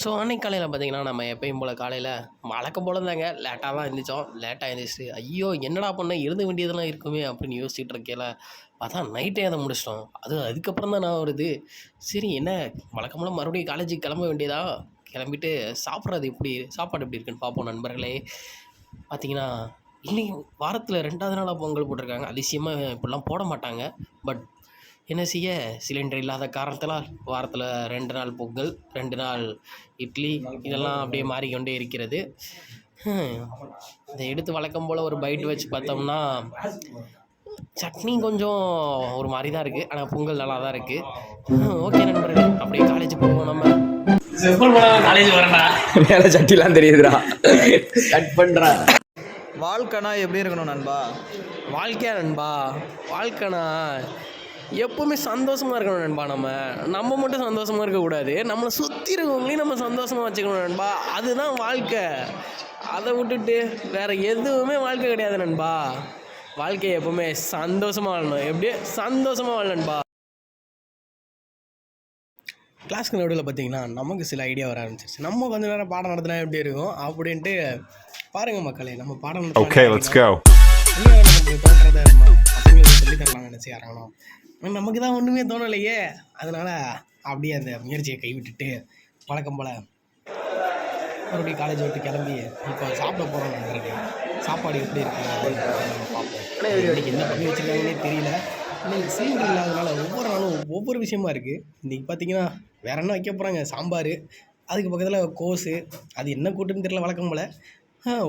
So அன்னைக்கு காலையில் பார்த்தீங்கன்னா, நம்ம எப்பயும் போல் காலையில் வழக்கம் போல தாங்க லேட்டாக தான் எழுந்திரிச்சோம். லேட்டாக எழுந்திரிச்சு, ஐயோ! என்னடா பண்ணேன் எழுத வேண்டியதெல்லாம் இருக்குமே அப்படின்னு யோசிச்சுட்டு இருக்கையில, பார்த்தா நைட்டே அதை முடிச்சிட்டோம். அதுக்கப்புறம் தான் நான் வருது. சரி என்ன வழக்கம் போல மறுபடியும் காலேஜுக்கு கிளம்ப வேண்டியதா? கிளம்பிட்டு சாப்பிட்றது சாப்பாடு எப்படி இருக்குன்னு பார்ப்போம் நண்பர்களே. பார்த்தீங்கன்னா, இன்னைக்கு வாரத்தில 2வது நாளா பொங்கல் போட்டிருக்காங்க. அதிசயமா இப்படிலாம் போட மாட்டாங்க. பட் என்ன செய்ய, சிலிண்டர் இல்லாத காரணத்தினால் வாரத்தில் 2 நாள் பொங்கல், 2 நாள் இட்லி இதெல்லாம் அப்படியே மாறிக்கொண்டே இருக்கிறது. இதை எடுத்து வழக்கம் போல் ஒரு பைட் வச்சு பார்த்தோம்னா, சட்னி கொஞ்சம் ஒரு மாதிரி தான் இருக்குது. ஆனால் பொங்கல் நல்லா தான் இருக்குது. ஓகே நண்பர்களே, அப்படியே காலேஜ் போவோம் நம்ம. காலேஜ் வரேன்டா, வேலை சட்டிலாம் தெரியுதுடா, கட் பண்ணுறா. வாழ்க்கைனா எப்படி இருக்கணும் நண்பா? வாழ்க்கையா நண்பா? வாழ்க்கைனா எப்போவுமே சந்தோஷமாக இருக்கணும் நண்பா. நம்ம மட்டும் சந்தோஷமாக இருக்கக்கூடாது, நம்மளை சுற்றி இருக்கவங்களையும் நம்ம சந்தோஷமாக வச்சுக்கணும் நண்பா. அதுதான் வாழ்க்கை. அதை விட்டுட்டு வேறு எதுவுமே வாழ்க்கை கிடையாது நண்பா. வாழ்க்கையை எப்போவுமே சந்தோஷமாக வாழணும். எப்படியே சந்தோஷமாக வாழ நண்பா. கிளாஸ்க்கு நடுவில் பார்த்தீங்கன்னா நமக்கு சில ஐடியா வர ஆரம்பிச்சிருச்சு. நம்ம கொஞ்சம் நேரம் பாடம் நடத்தினா எப்படி இருக்கும் அப்படின்ட்டு பாருங்கள் மக்களே. நம்ம பாடம் தோன்றதை பசங்களுக்கு சொல்லி தரலாம் நினச்சி இறங்கணும். நமக்கு தான் ஒன்றுமே தோணலையே. அதனால் அப்படியே அந்த முயற்சியை கைவிட்டுட்டு வழக்கம் போல் மறுபடியும் காலேஜ் விட்டு கிளம்பி இப்போ சாப்பிட போகிறோம் நண்பர்கள். சாப்பாடு எப்படி இருக்குது அப்படின்னு பார்ப்போம். இன்றைக்கி என்ன பண்ணி வச்சுருக்காங்கன்னே தெரியல. இன்னைக்கு சிலிண்டர் இல்லாதனால ஒவ்வொரு நாளும் ஒவ்வொரு விஷயமா இருக்குது. இன்றைக்கி பார்த்தீங்கன்னா வேறு என்ன வைக்க போகிறாங்க, சாம்பார், அதுக்கு பக்கத்தில் கோஸு, அது என்ன கூட்டுன்னு தெரியல வழக்கம் போல்,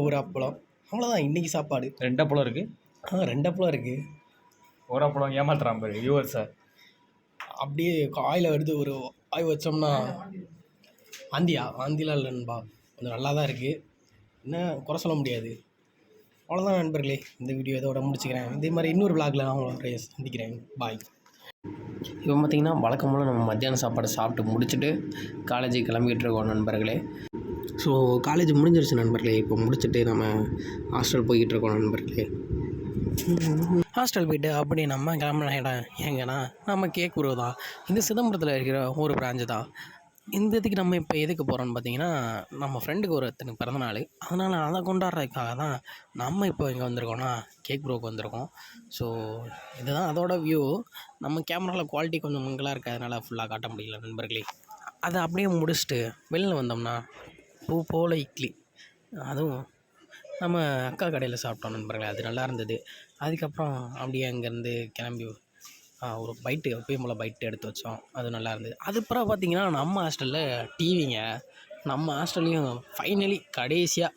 ஒரு அப்பளம், அவ்வளோதான் இன்றைக்கி சாப்பாடு. 2 அப்பளம் இருக்குது. 2 அப்பளம் இருக்குது. ஒரு அப்பளம் ஏமாத்துறான் பாரு யூவர் சார். அப்படியே காயில் எடுத்து ஒரு ஆய் வச்சோம்னா ஆந்திலாம் இல்லைன்பா, கொஞ்சம் நல்லா தான் இருக்குது. என்ன குறை சொல்ல முடியாது. அவ்வளோதான் நண்பர்களே, இந்த வீடியோ இதோட முடிச்சுக்கிறேன். இதே மாதிரி இன்னொரு விளாகில் நான் உங்களை சந்திக்கிறேன். பாய். இப்போ பார்த்திங்கன்னா வழக்கம் போல் நம்ம மத்தியான சாப்பாடு சாப்பிட்டு முடிச்சுட்டு காலேஜுக்கு கிளம்பிகிட்டு இருக்கோம் நண்பர்களே. ஸோ காலேஜ் முடிஞ்சிருச்சு நண்பர்களே. இப்போ முடிச்சுட்டு நம்ம ஹாஸ்டல் போய்கிட்டு இருக்கோம் நண்பர்களே. ஹாஸ்டல் போய்ட்டு அப்படி நம்ம கிளம்பின இடம் எங்கன்னா நம்ம கேக் ப்ரோ தான். இந்த சிதம்பரத்தில் இருக்கிற ஒரு பிராஞ்சு தான். இந்த இதுக்கு நம்ம இப்போ எதுக்கு போகிறோன்னு பார்த்தீங்கன்னா, நம்ம ஃப்ரெண்டுக்கு ஒருத்தனுக்கு பிறந்தநாள். அதனால் அதை கொண்டாடுறதுக்காக தான் நம்ம இப்போ இங்கே வந்திருக்கோம்னா கேக் ப்ரோக்கு வந்திருக்கோம். ஸோ இதுதான் அதோட வியூ. நம்ம கேமராவில் குவாலிட்டி கொஞ்சம் மங்கலாக இருக்கிறதுனால ஃபுல்லாக காட்ட முடியல நண்பர்களே. அதை அப்படியே முடிச்சுட்டு வெளில வந்தோம்னா பூ போல் இட்லி, அதுவும் நம்ம அக்கா கடையில் சாப்பிட்டோம் நண்பர்களே. அது நல்லா இருந்தது. அதுக்கப்புறம் அப்படியே அங்கேருந்து கிளம்பி ஒரு பைட்டு எப்பயும் போல் பைட்டு எடுத்து வச்சோம். அது நல்லா இருந்தது. அதுக்கப்புறம் பார்த்திங்கன்னா நம்ம ஹாஸ்டலில் டிவிங்க. நம்ம ஹாஸ்டல்லையும் ஃபைனலி கடைசியாக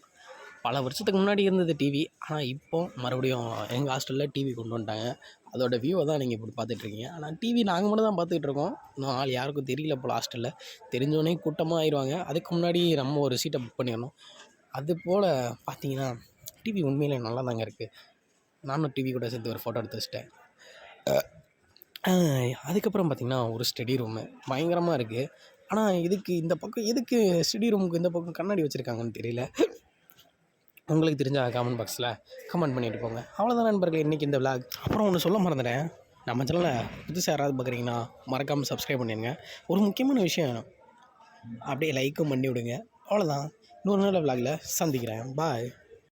பல வருஷத்துக்கு முன்னாடி இருந்தது டிவி. ஆனால் இப்போ மறுபடியும் எங்கள் ஹாஸ்டலில் டிவி கொண்டு வந்துட்டாங்க. அதோட வியூவை தான் நீங்கள் இப்படி பார்த்துட்ருக்கீங்க. ஆனால் டிவி நாங்கள் மட்டும் தான் பார்த்துக்கிட்டு இருக்கோம். இன்னும் ஆள் யாருக்கும் தெரியல போல் ஹாஸ்டலில். தெரிஞ்சோடனே கூட்டமாக ஆயிடுவாங்க. அதுக்கு முன்னாடி நம்ம ஒரு சீட்டை புக் பண்ணிடணும். அதுபோல் பார்த்திங்கன்னா டிவி உண்மையிலே நல்லா தாங்க இருக்குது. நானும் டிவி கூட சேர்த்து ஒரு ஃபோட்டோ எடுத்து வச்சிட்டேன். அதுக்கப்புறம் பார்த்திங்கன்னா ஒரு ஸ்டடி ரூமு பயங்கரமாக இருக்குது. ஆனால் இந்த பக்கம் எதுக்கு ஸ்டடி ரூமுக்கு இந்த பக்கம் கண்ணாடி வச்சுருக்காங்கன்னு தெரியல. உங்களுக்கு தெரிஞ்சால் கமெண்ட் பாக்ஸில் கமெண்ட் பண்ணிட்டு போங்க. அவ்வளோதான் நண்பர்கள் இன்றைக்கி இந்த விளாக். அப்புறம் ஒன்று சொல்ல மறந்துட்டேன். நம்ம சேனலில் புதுசாக யாராவது பார்க்குறீங்கன்னா மறக்காமல் சப்ஸ்கிரைப் பண்ணிடுங்க. ஒரு முக்கியமான விஷயம், அப்படியே லைக்கும் பண்ணி விடுங்க. அவ்வளோதான். இன்னொரு நல்ல விளாகில் சந்திக்கிறேன். பாய்.